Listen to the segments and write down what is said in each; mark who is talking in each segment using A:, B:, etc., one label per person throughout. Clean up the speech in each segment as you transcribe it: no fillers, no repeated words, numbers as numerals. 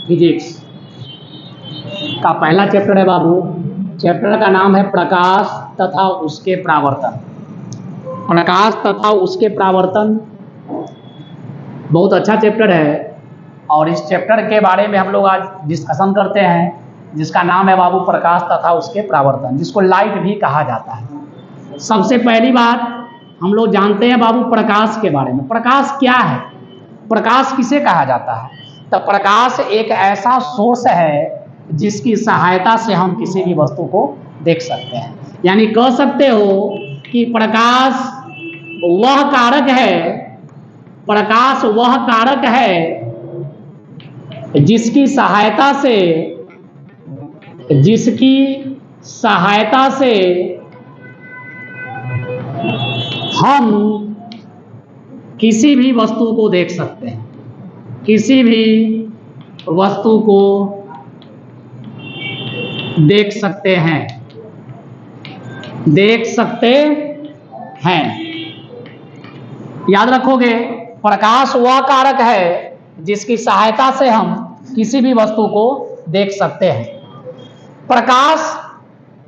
A: Physics का पहला chapter है बाबू। चैप्टर का नाम है प्रकाश तथा उसके प्रावर्तन। प्रकाश तथा उसके प्रावर्तन बहुत अच्छा चैप्टर है और इस चैप्टर के बारे में हम लोग आज डिस्कशन करते हैं, जिसका नाम है बाबू प्रकाश तथा उसके प्रावर्तन, जिसको लाइट भी कहा जाता है। सबसे पहली बात हम लोग जानते हैं बाबू प्रकाश के बारे में। प्रकाश क्या है, प्रकाश किसे कहा जाता है? तो प्रकाश एक ऐसा सोर्स है जिसकी सहायता से हम किसी भी वस्तु को देख सकते हैं। यानी कह सकते हो कि प्रकाश वह कारक है, प्रकाश वह कारक है जिसकी सहायता से हम किसी भी वस्तु को देख सकते हैं, किसी भी वस्तु को देख सकते हैं। याद रखोगे, प्रकाश वह कारक है जिसकी सहायता से हम किसी भी वस्तु को देख सकते हैं। प्रकाश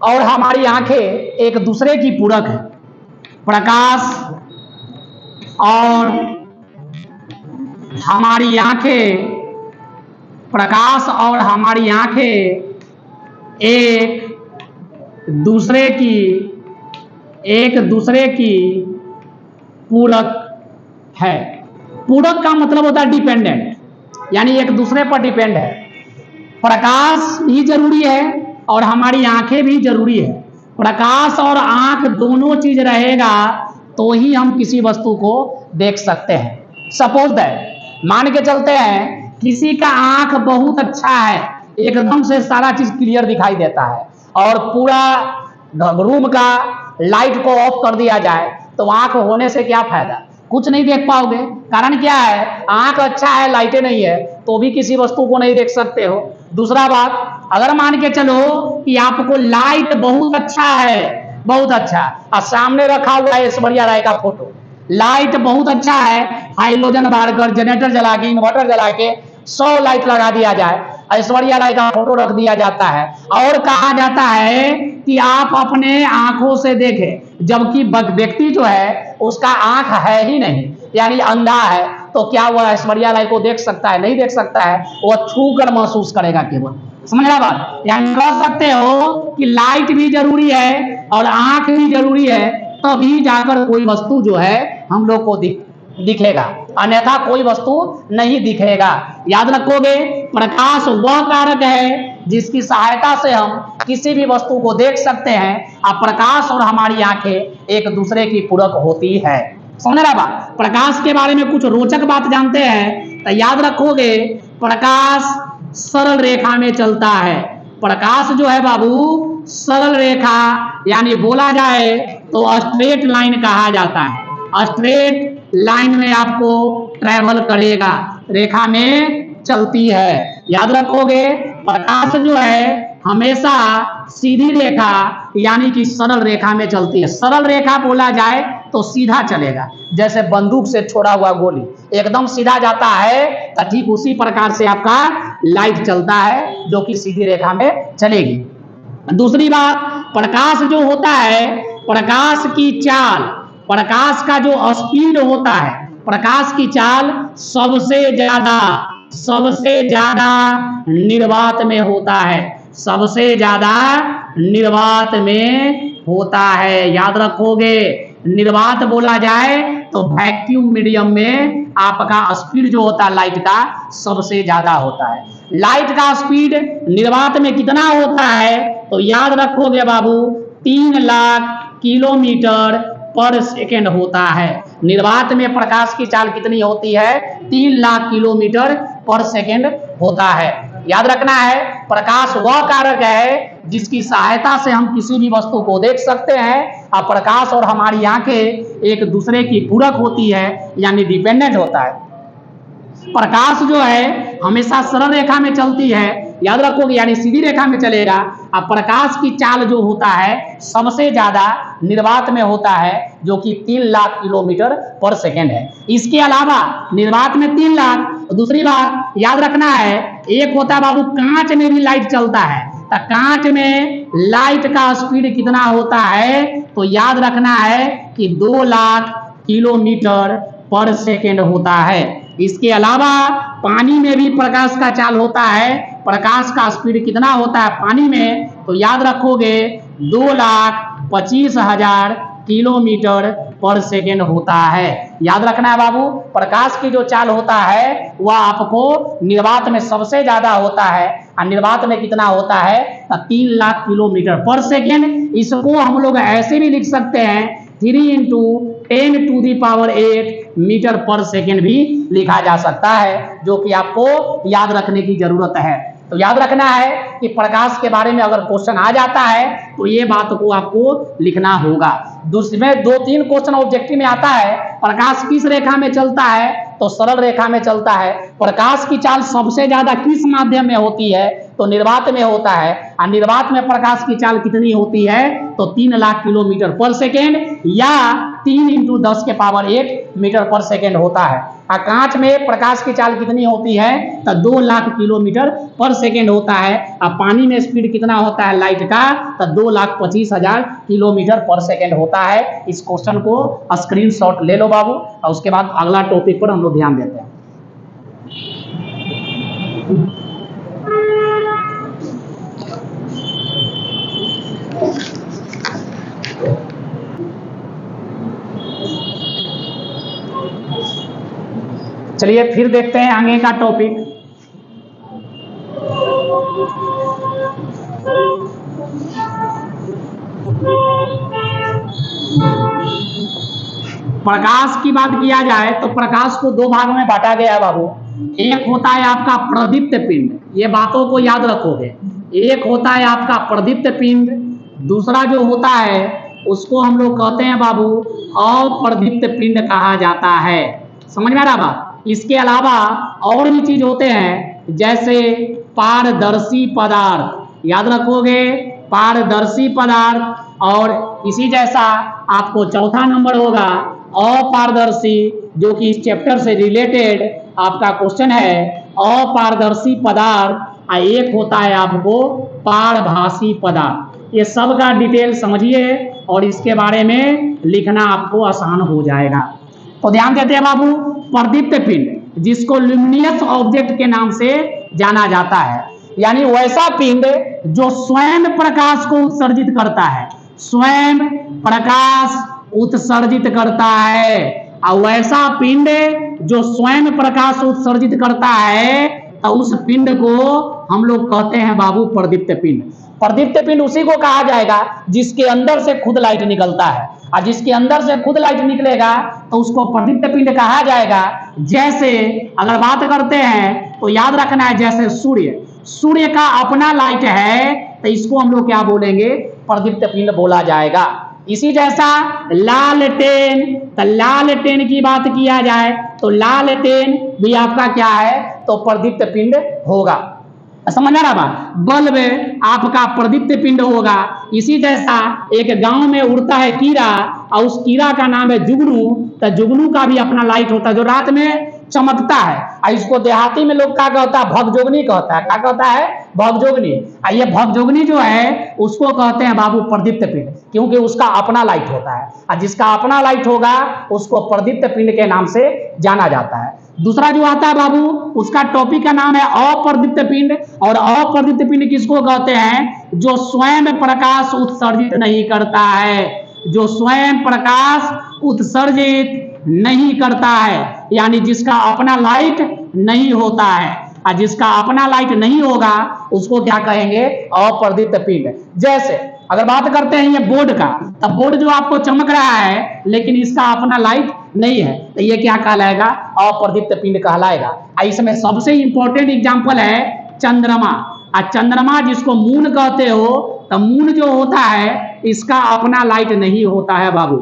A: और हमारी आंखें एक दूसरे की पूरक है। प्रकाश और हमारी आंखें एक दूसरे की पूरक है। पूरक का मतलब होता है डिपेंडेंट, यानी एक दूसरे पर डिपेंड है। प्रकाश भी जरूरी है और हमारी आंखें भी जरूरी है। प्रकाश और आंख दोनों चीज रहेगा तो ही हम किसी वस्तु को देख सकते हैं। सपोज दैट, मान के चलते हैं किसी का आंख बहुत अच्छा है, एकदम से सारा चीज क्लियर दिखाई देता है, और पूरा रूम का लाइट को ऑफ कर दिया जाए तो आंख होने से क्या फायदा? कुछ नहीं देख पाओगे। कारण क्या है? आंख अच्छा है, लाइटें नहीं है, तो भी किसी वस्तु को नहीं देख सकते हो। दूसरा बात, अगर मान के चलो कि आपको लाइट बहुत अच्छा है, बहुत अच्छा, और सामने रखा हुआ है ऐश्वर्या राय का फोटो, लाइट बहुत अच्छा है, हाइड्रोजन बारकर जनरेटर जला के, इन्वर्टर जला के 100 लाइट लगा दिया जाए, ऐश्वर्या राय का फोटो रख दिया जाता है और कहा जाता है कि आप अपने आंखों से देखें, जबकि व्यक्ति जो है उसका आंख है ही नहीं, यानी अंधा है, तो क्या वह ऐश्वर्या राय को देख सकता है? नहीं देख सकता है, वह छू कर महसूस करेगा केवल। समझ रहा बात? यानी कह सकते हो कि लाइट भी जरूरी है और आंख भी जरूरी है, तभी जाकर कोई वस्तु जो है हम लोग को दिखेगा, अन्यथा कोई वस्तु नहीं दिखेगा। याद रखोगे, प्रकाश वह कारक है जिसकी सहायता से हम किसी भी वस्तु को देख सकते हैं। अब प्रकाश और हमारी आंखें एक दूसरे की पूरक होती है। समझ रहा बात? प्रकाश के बारे में कुछ रोचक बात जानते हैं तो याद रखोगे, प्रकाश सरल रेखा में चलता है। प्रकाश जो है बाबू सरल रेखा, यानी बोला जाए तो स्ट्रेट लाइन कहा जाता है। स्ट्रेट लाइन में आपको ट्रेवल करेगा, रेखा में चलती है। याद रखोगे, प्रकाश जो है हमेशा सीधी रेखा यानी कि सरल रेखा में चलती है। सरल रेखा बोला जाए तो सीधा चलेगा, जैसे बंदूक से छोड़ा हुआ गोली एकदम सीधा जाता है, तो ठीक उसी प्रकार से आपका लाइट चलता है जो कि सीधी रेखा में चलेगी। दूसरी बात, प्रकाश जो होता है, प्रकाश की चाल, प्रकाश का जो स्पीड होता है, प्रकाश की चाल सबसे ज्यादा निर्वात में होता है, सबसे ज्यादा निर्वात में होता है। याद रखोगे, निर्वात बोला जाए तो वैक्यूम मीडियम में आपका स्पीड जो होता है लाइट का सबसे ज्यादा होता है। लाइट का स्पीड निर्वात में कितना होता है? तो याद रखोगे बाबू, 3 लाख किलोमीटर पर सेकेंड होता है। निर्वात में प्रकाश की चाल कितनी होती है? 3 लाख किलोमीटर पर सेकेंड होता है। याद रखना है, प्रकाश वह कारक है जिसकी सहायता से हम किसी भी वस्तु को देख सकते हैं, और प्रकाश और हमारी आंखें एक दूसरे की पूरक होती है, यानी डिपेंडेंट होता है। प्रकाश जो है हमेशा सरल रेखा में चलती है, याद रखोगे, यानी सीधी रेखा में चलेगा। अब प्रकाश की चाल जो होता है सबसे ज्यादा निर्वात में होता है जो कि 3 लाख किलोमीटर पर सेकेंड है। इसके अलावा निर्वात में 3 लाख, दूसरी बात याद रखना है, एक होता है बाबू कांच में भी लाइट चलता है, तो कांच में लाइट का स्पीड कितना होता है, तो याद रखना है कि 2 लाख किलोमीटर पर सेकेंड होता है। इसके अलावा पानी में भी प्रकाश का चाल होता है, प्रकाश का स्पीड कितना होता है पानी में, तो याद रखोगे 2,25,000 किलोमीटर पर सेकेंड होता है। याद रखना है बाबू, प्रकाश की जो चाल होता है वह आपको निर्वात में सबसे ज्यादा होता है, और निर्वात में कितना होता है, 3 लाख किलोमीटर पर सेकेंड। इसको हम लोग ऐसे भी लिख सकते हैं 3 × 10⁸ मीटर पर सेकेंड भी लिखा जा सकता है, जो कि आपको याद रखने की जरूरत है। तो याद रखना है कि प्रकाश के बारे में अगर क्वेश्चन आ जाता है तो ये बात को आपको लिखना होगा। दूसरे 2-3 क्वेश्चन ऑब्जेक्टिव में आता है, प्रकाश किस रेखा में चलता है, तो सरल रेखा में चलता है। प्रकाश की चाल सबसे ज्यादा किस माध्यम में होती है, तो निर्वात में होता है, और निर्वात में प्रकाश की चाल कितनी होती है, तो 3 लाख किलोमीटर पर सेकेंड या 3 × 10⁸ मीटर पर सेकेंड होता है। और कांच में प्रकाश की चाल कितनी होती है, तो 2 लाख किलोमीटर पर सेकेंड होता है। और पानी में स्पीड कितना होता है लाइट का, तो 2,25,000 किलोमीटर पर सेकेंड होता है। इस क्वेश्चन को स्क्रीनशॉट ले लो बाबू, और उसके बाद अगला टॉपिक पर हम लोग ध्यान देते हैं। चलिए फिर देखते हैं आगे का टॉपिक। प्रकाश की बात किया जाए तो प्रकाश को 2 भागों में बांटा गया है बाबू। एक होता है आपका प्रदीप्त पिंड, ये बातों को याद रखोगे। एक होता है आपका प्रदीप्त पिंड, दूसरा जो होता है उसको हम लोग कहते हैं बाबू अप्रदीप्त पिंड कहा जाता है। समझ में आ रहा बात। इसके अलावा और भी चीज होते हैं, जैसे पारदर्शी पदार्थ, याद रखोगे पारदर्शी पदार्थ। और इसी जैसा आपको चौथा नंबर होगा अपारदर्शी, जो कि इस चैप्टर से रिलेटेड आपका क्वेश्चन है, अपारदर्शी पदार्थ। एक होता है आपको पारभासी पदार्थ। ये सब का डिटेल समझिए और इसके बारे में लिखना आपको आसान हो जाएगा। तो ध्यान देते हैं बाबू, प्रदीप्त पिंड जिसको ल्यूमिनियस ऑब्जेक्ट के नाम से जाना जाता है, यानी वैसा पिंड जो स्वयं प्रकाश को उत्सर्जित करता है, स्वयं प्रकाश उत्सर्जित करता है। और वैसा पिंड जो स्वयं प्रकाश उत्सर्जित करता है, तो उस पिंड को हम लोग कहते हैं बाबू प्रदीप्त पिंड। प्रदीप्त पिंड उसी को कहा जाएगा जिसके अंदर से खुद लाइट निकलता है, और जिसके अंदर से खुद लाइट निकलेगा तो उसको प्रदीप्त पिंड कहा जाएगा। जैसे अगर बात करते हैं तो याद रखना है, जैसे सूर्य का अपना लाइट है तो इसको हम लोग क्या बोलेंगे, प्रदीप्त पिंड बोला जाएगा। इसी जैसा लालटेन, तो लालटेन की बात किया जाए तो लालटेन भी आपका क्या है, तो प्रदीप्त पिंड होगा। समझ आ रहा बात। बल्ब आपका प्रदीप्त पिंड होगा। इसी जैसा एक गांव में उड़ता है कीड़ा, और उस कीड़ा का नाम है जुगनू, तो जुगनू का भी अपना लाइट होता है जो रात में चमकता है, और इसको देहाती में लोग क्या कहता है, भगजोगनी कहता है। क्या कहता है, भगजोगनी। और ये भगजोगनी जो है उसको कहते हैं बाबू प्रदीप्त पिंड, क्योंकि उसका अपना लाइट होता है, और जिसका अपना लाइट होगा उसको प्रदीप्त पिंड के नाम से जाना जाता है। दूसरा जो आता है बाबू, उसका टॉपिक का नाम है अप्रदीप्त पिंड। और अप्रदीप्त पिंड किसको कहते हैं, जो स्वयं प्रकाश उत्सर्जित नहीं करता है, जो स्वयं प्रकाश उत्सर्जित नहीं करता है, यानी जिसका अपना लाइट नहीं होता है। और जिसका अपना लाइट नहीं होगा उसको क्या कहेंगे, अप्रदीप्त पिंड। जैसे अगर बात करते हैं ये बोर्ड का, तो बोर्ड जो आपको चमक रहा है लेकिन इसका अपना लाइट नहीं है, तो ये क्या कहलाएगा, अप्रदीप्त पिंड कहलाएगा। इसमें सबसे इंपॉर्टेंट एग्जांपल है चंद्रमा। और चंद्रमा जिसको मून कहते हो, तो मून जो होता है इसका अपना लाइट नहीं होता है बाबू।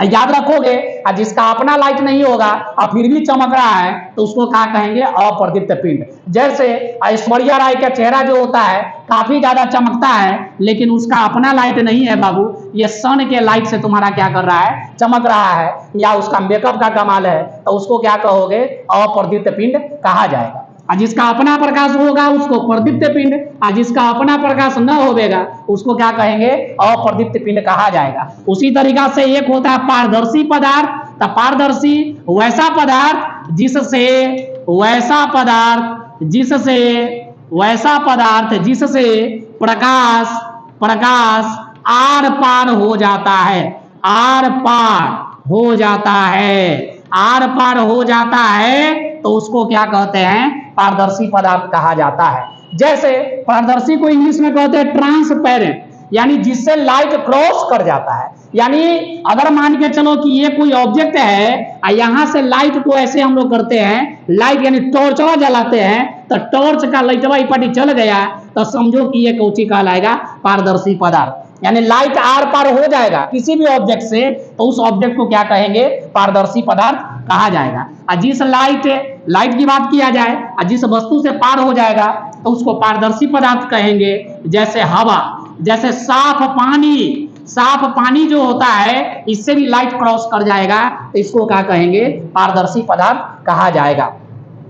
A: याद रखोगे। और जिसका अपना लाइट नहीं होगा और फिर भी चमक रहा है तो उसको क्या कहेंगे, अप्रदीप्त पिंड। जैसे ऐश्वर्या राय का चेहरा जो होता है काफी ज्यादा चमकता है, लेकिन उसका अपना लाइट नहीं है बाबू, ये सन के लाइट से तुम्हारा क्या कर रहा है, चमक रहा है, या उसका मेकअप का कमाल है, तो उसको क्या कहोगे, अप्रदीप्त पिंड कहा जाएगा। और जिसका अपना प्रकाश होगा उसको प्रदीप्त पिंड, और जिसका अपना प्रकाश न होगा उसको क्या कहेंगे, अप्रदीप्त पिंड कहा जाएगा। उसी तरीका से एक होता है पारदर्शी पदार्थ। तो पारदर्शी वैसा पदार्थ जिससे प्रकाश आर पार हो जाता है, आर पार हो जाता है, तो उसको क्या कहते हैं, पारदर्शी पदार्थ कहा जाता है। जैसे पारदर्शी को इंग्लिश में कहते हैं ट्रांसपेरेंट, यानी जिससे लाइट क्रॉस कर जाता है। यानी अगर मान के चलो कि ये कोई ऑब्जेक्ट है और यहां से लाइट को ऐसे हम लोग करते हैं, लाइट यानी टॉर्चवा जलाते हैं, तो टॉर्च का लाइटवा इपटी चल गया तो समझो कि ये कौची कहलाएगा, पारदर्शी पदार्थ। यानी लाइट आर पार हो जाएगा किसी भी ऑब्जेक्ट से, तो उस ऑब्जेक्ट को क्या कहेंगे, पारदर्शी पदार्थ कहा जाएगा। और जिस लाइट की बात किया जाए और जिस वस्तु से पार हो जाएगा तो उसको पारदर्शी पदार्थ कहेंगे। जैसे हवा, जैसे साफ पानी जो होता है इससे भी लाइट क्रॉस कर जाएगा, तो इसको क्या कहेंगे, पारदर्शी पदार्थ कहा जाएगा।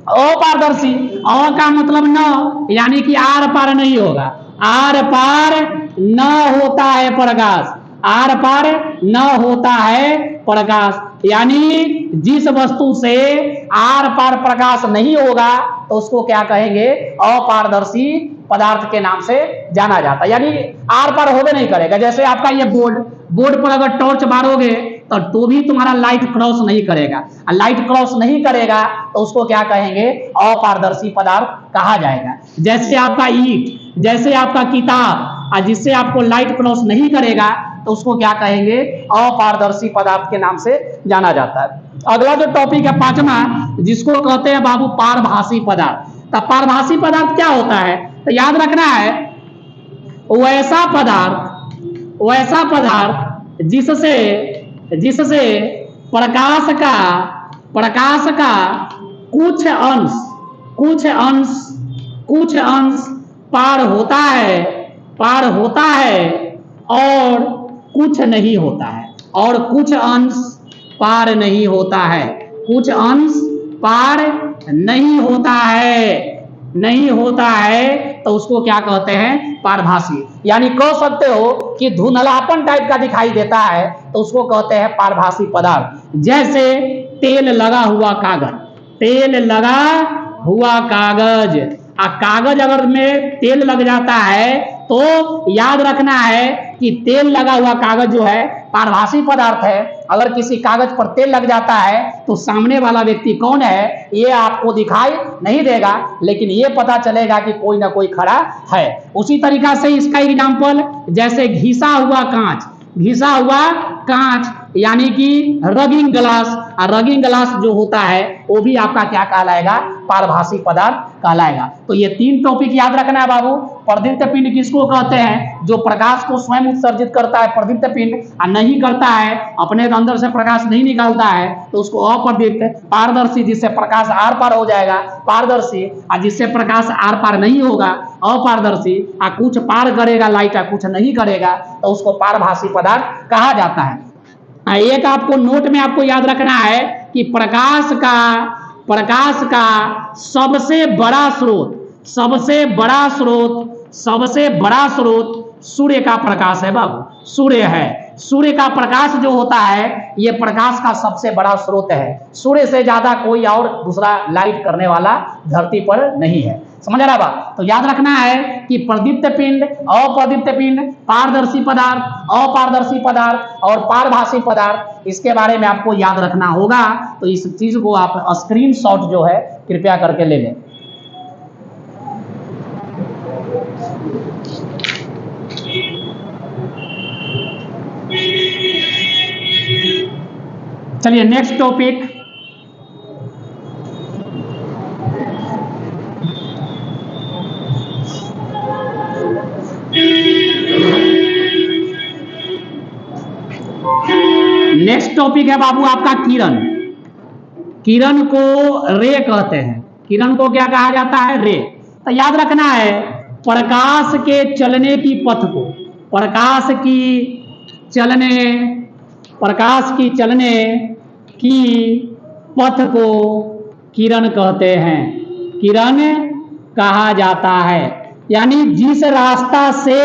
A: अपारदर्शी, अ का मतलब न, यानी कि आर पार नहीं होगा, आर पार न होता है प्रकाश, आर पार न होता है प्रकाश, यानी जिस वस्तु से आर पार प्रकाश नहीं होगा तो उसको क्या कहेंगे, अपारदर्शी पदार्थ के नाम से जाना जाता है। यानी आर पार होवे नहीं करेगा। जैसे आपका ये बोर्ड पर अगर टॉर्च मारोगे तो भी तुम्हारा लाइट क्रॉस नहीं करेगा, लाइट क्रॉस नहीं करेगा तो उसको क्या कहेंगे, अपारदर्शी पदार्थ कहा जाएगा। जैसे आपका ईंट, जैसे आपका किताब, जिससे आपको लाइट क्रॉस नहीं करेगा तो उसको क्या कहेंगे, अपारदर्शी पदार्थ के नाम से जाना जाता है। अगला जो टॉपिक है पांचवा, जिसको कहते हैं बाबू पारभासी पदार्थ। तो पारभासी पदार्थ क्या होता है, तो याद रखना है, वैसा पदार्थ जिससे प्रकाश का कुछ अंश पार होता है और कुछ नहीं होता है, और कुछ अंश पार नहीं होता है, कुछ अंश पार नहीं होता है, तो उसको क्या कहते हैं, पारभासी। यानी कह सकते हो कि धुंधलापन टाइप का दिखाई देता है तो उसको कहते हैं पारभासी पदार्थ। जैसे तेल लगा हुआ कागज, कागज अगर में तेल लग जाता है तो याद रखना है कि तेल लगा हुआ कागज जो है पारभासी पदार्थ है। अगर किसी कागज पर तेल लग जाता है तो सामने वाला व्यक्ति कौन है ये आपको दिखाई नहीं देगा, लेकिन ये पता चलेगा कि कोई ना कोई खड़ा है। उसी तरीका से इसका एग्जाम्पल, जैसे घिसा हुआ कांच यानी कि रगिंग ग्लास, और रगिंग ग्लास जो होता है वो भी आपका क्या कहलाएगा, पारभासी पदार्थ कहलाएगा। तो ये तीन टॉपिक याद रखना है बाबू। प्रदीप्त पिंड किसको कहते हैं, जो प्रकाश को स्वयं उत्सर्जित करता है प्रदीप्त पिंड, और नहीं करता है, अपने अंदर से प्रकाश नहीं निकालता है, तो उसको अप्रदीप्त। पारदर्शी, जिससे प्रकाश आर पार हो जाएगा, पारदर्शी, और जिससे प्रकाश आर पार नहीं होगा, अपारदर्शी। कुछ पार करेगा लाइट, कुछ नहीं करेगा, तो उसको पारभासी पदार्थ कहा जाता है। एक आपको नोट में आपको याद रखना है कि प्रकाश का सबसे बड़ा स्रोत सूर्य का प्रकाश है बाबू, सूर्य का प्रकाश जो होता है ये प्रकाश का सबसे बड़ा स्रोत है। सूर्य से ज्यादा कोई और दूसरा लाइट करने वाला धरती पर नहीं है। समझ रहा बात? तो याद रखना है कि प्रदीप्त पिंड, अप्रदीप्त पिंड, पारदर्शी पदार्थ, अपारदर्शी पदार्थ और पारभासी पदार्थ, इसके बारे में आपको याद रखना होगा। तो इस चीज को आप स्क्रीनशॉट जो है कृपया करके ले लें। चलिए नेक्स्ट टॉपिक, नेक्स्ट टॉपिक है बाबू आपका किरण। किरण को रे कहते हैं। किरण को क्या कहा जाता है? रे। तो याद रखना है, प्रकाश के चलने की पथ को, प्रकाश की चलने की पथ को किरण कहते हैं, किरण कहा जाता है। यानी जिस रास्ता से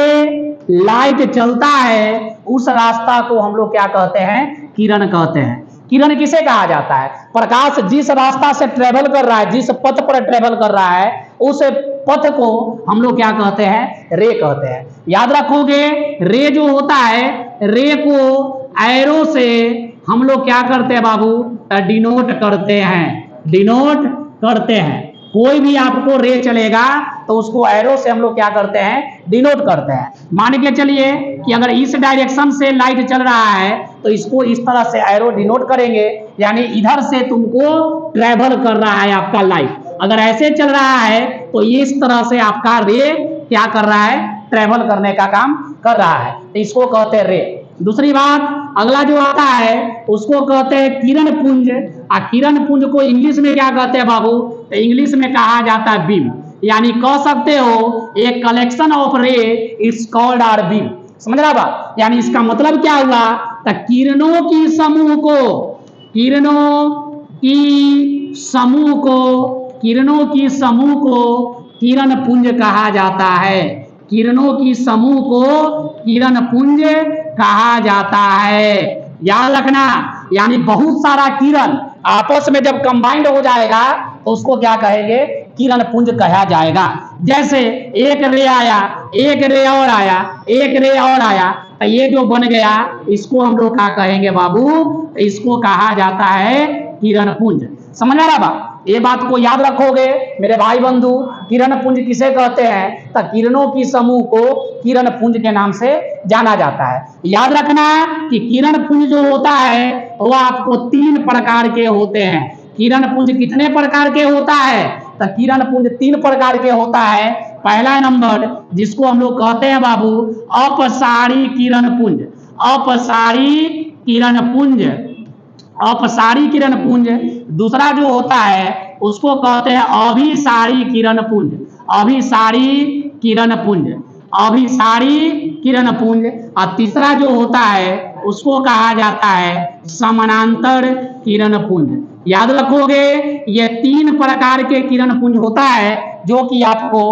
A: लाइट चलता है उस रास्ता को हम लोग क्या कहते हैं? किरण कहते हैं। किरण किसे कहा जाता है? प्रकाश जिस रास्ता से ट्रेवल कर रहा है, जिस पथ पर ट्रेवल कर रहा है, उस पथ को हम लोग क्या कहते हैं? रे कहते हैं। याद रखोगे, रे जो होता है, रे को एरो से हम लोग क्या करते हैं बाबू? डिनोट करते हैं, डिनोट करते हैं। कोई भी आपको रे चलेगा तो उसको एरो से हम लोग क्या करते हैं? डिनोट करते हैं। मान के चलिए कि अगर इस डायरेक्शन से लाइट चल रहा है तो इसको इस तरह से एरो डिनोट करेंगे, यानी इधर से तुमको ट्रेवल कर रहा है आपका लाइट। अगर ऐसे चल रहा है तो इस तरह से आपका रे क्या कर रहा है? ट्रेवल करने का काम कर रहा है, तो इसको कहते हैं रे। दूसरी बात, अगला जो आता है उसको कहते हैं किरण पुंज। किरण पुंज को इंग्लिश में क्या कहते हैं बाबू? तो इंग्लिश में कहा जाता है बीम। यानी कह सकते हो एक collection of ray it's called are beam. समझ रहा बात? यानी इसका मतलब क्या हुआ? तो किरणों की समूह को, किरणों की समूह को किरण पुंज कहा जाता है। किरणों की समूह को किरण पुंज कहा जाता है। याद रखना, यानी बहुत सारा किरण आपस में जब कंबाइंड हो जाएगा तो उसको क्या कहेंगे? किरण पुंज कहा जाएगा। जैसे एक रे आया, एक रे और आया, एक रे और आया, तो ये जो बन गया इसको हम लोग क्या कहेंगे बाबू? इसको कहा जाता है किरण पुंज। समझ आ रहा बा? ये बात को याद रखोगे मेरे भाई बंधु। किरण पुंज किसे कहते हैं? तो किरणों की समूह को किरण पुंज के नाम से जाना जाता है। याद रखना कि किरण पुंज जो होता है वह आपको 3 प्रकार के होते हैं। किरण पुंज कितने प्रकार के होता है? तो किरण पुंज 3 प्रकार के होता है। पहला नंबर जिसको हम लोग कहते हैं बाबू अपसारी किरण पुंज, अपसारी किरण पुंज, अपसारी किरण पुंज। दूसरा जो होता है उसको कहते हैं अभिसारी किरण पुंज, अभिसारी किरण पुंज, अभिसारी किरण पुंज। और तीसरा जो होता है उसको कहा जाता है समानांतर किरण पुंज। याद रखोगे ये 3 प्रकार के किरण पुंज होता है जो कि आपको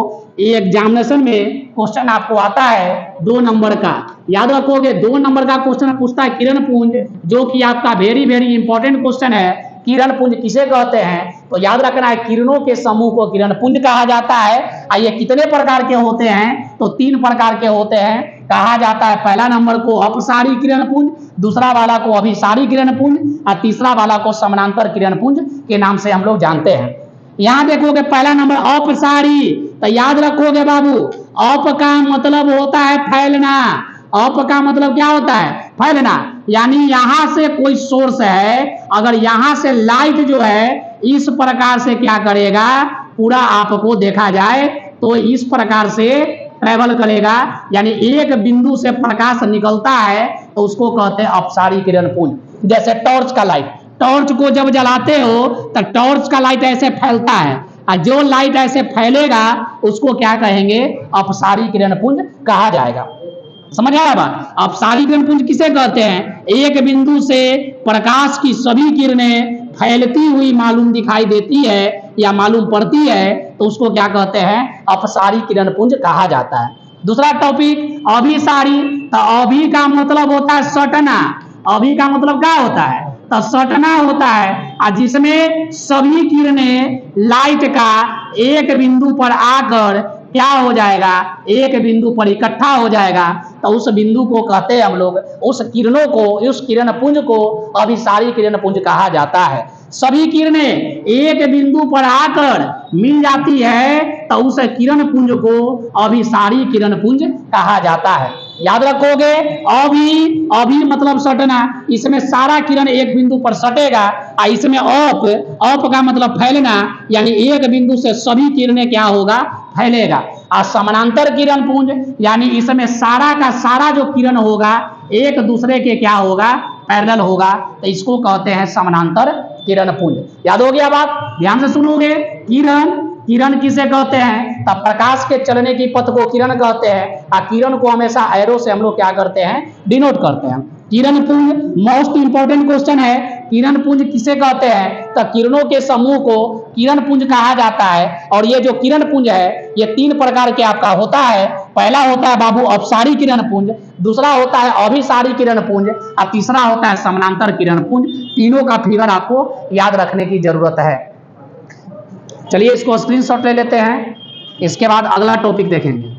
A: एग्जामिनेशन में क्वेश्चन आपको आता है 2 नंबर का। याद रखोगे 2 नंबर का क्वेश्चन पूछता है किरण पुंज, जो कि आपका वेरी वेरी इंपॉर्टेंट क्वेश्चन है। किरण पुंज किसे कहते हैं? तो याद रखना है किरणों के समूह को किरण पुंज कहा जाता है। ये कितने प्रकार के होते हैं? तो 3 प्रकार के होते हैं। कहा जाता है पहला नंबर को अपसारी किरण पुंज, दूसरा वाला को अभिसारी किरण पुंज, और तीसरा वाला को समानांतर किरण पुंज के नाम से हम लोग जानते हैं। यहां देखोगे पहला नंबर अपसारी, तो याद रखोगे बाबू अप का मतलब होता है फैलना। अप का मतलब क्या होता है? फैलना। यानी यहां से कोई सोर्स है, अगर यहां से लाइट जो है इस प्रकार से क्या करेगा, पूरा आपको देखा जाए तो इस प्रकार से ट्रेवल करेगा। यानी एक बिंदु से प्रकाश निकलता है तो उसको कहते हैं अपसारी किरण पुंज। जैसे टॉर्च का लाइट, टॉर्च को जब जलाते हो तो टॉर्च का लाइट ऐसे फैलता है, और जो लाइट ऐसे फैलेगा उसको क्या कहेंगे? अपसारी किरण पुंज कहा जाएगा। समझ आया बात? अपसारी किरण पुंज किसे कहते हैं? एक बिंदु से प्रकाश की सभी किरणें फैलती हुई मालूम दिखाई देती है या मालूम पड़ती है तो उसको क्या कहते हैं? अपसारी किरण पुंज कहा जाता है। दूसरा टॉपिक अभिसारी। तो अभी का मतलब होता है सटना। अभी का मतलब क्या होता है? तो सटना होता है, जिसमें सभी किरणें लाइट का एक बिंदु पर आकर क्या हो जाएगा? एक बिंदु पर इकट्ठा हो जाएगा, तो उस बिंदु को कहते हैं हम लोग, उस किरणों को, उस किरण पुंज को अभिसारी किरण पुंज कहा जाता है। सभी किरणें एक बिंदु पर आकर मिल जाती है तो उस किरण पुंज को अभिसारी किरण पुंज कहा जाता है। याद रखोगे अभी मतलब सटना, इसमें सारा किरण एक बिंदु पर सटेगा। और इसमें अप का मतलब फैलना, यानी एक बिंदु से सभी किरणें क्या होगा? फैलेगा। और समानांतर किरण पुंज यानी इसमें सारा का सारा जो किरण होगा एक दूसरे के क्या होगा? पैरेलल होगा तो इसको कहते हैं समानांतर किरण पुंज। याद हो गया बात? ध्यान से सुनोगे। किरण किसे कहते हैं? तब प्रकाश के चलने की पथ को किरण कहते हैं, और किरण को हमेशा एरो से हम लोग क्या करते हैं? डिनोट करते हैं। किरण पुंज मोस्ट इंपॉर्टेंट क्वेश्चन है। किरण पुंज किसे कहते हैं? तो किरणों के समूह को किरण पुंज कहा जाता है। और ये जो किरण पुंज है ये 3 प्रकार के आपका होता है। पहला होता है बाबू अपसारी किरण पुंज, दूसरा होता है अभिसारी किरण पुंज, और तीसरा होता है समानांतर किरण पुंज। तीनों का फिगर आपको याद रखने की जरूरत है। चलिए इसको स्क्रीनशॉट ले लेते हैं, इसके बाद अगला टॉपिक देखेंगे।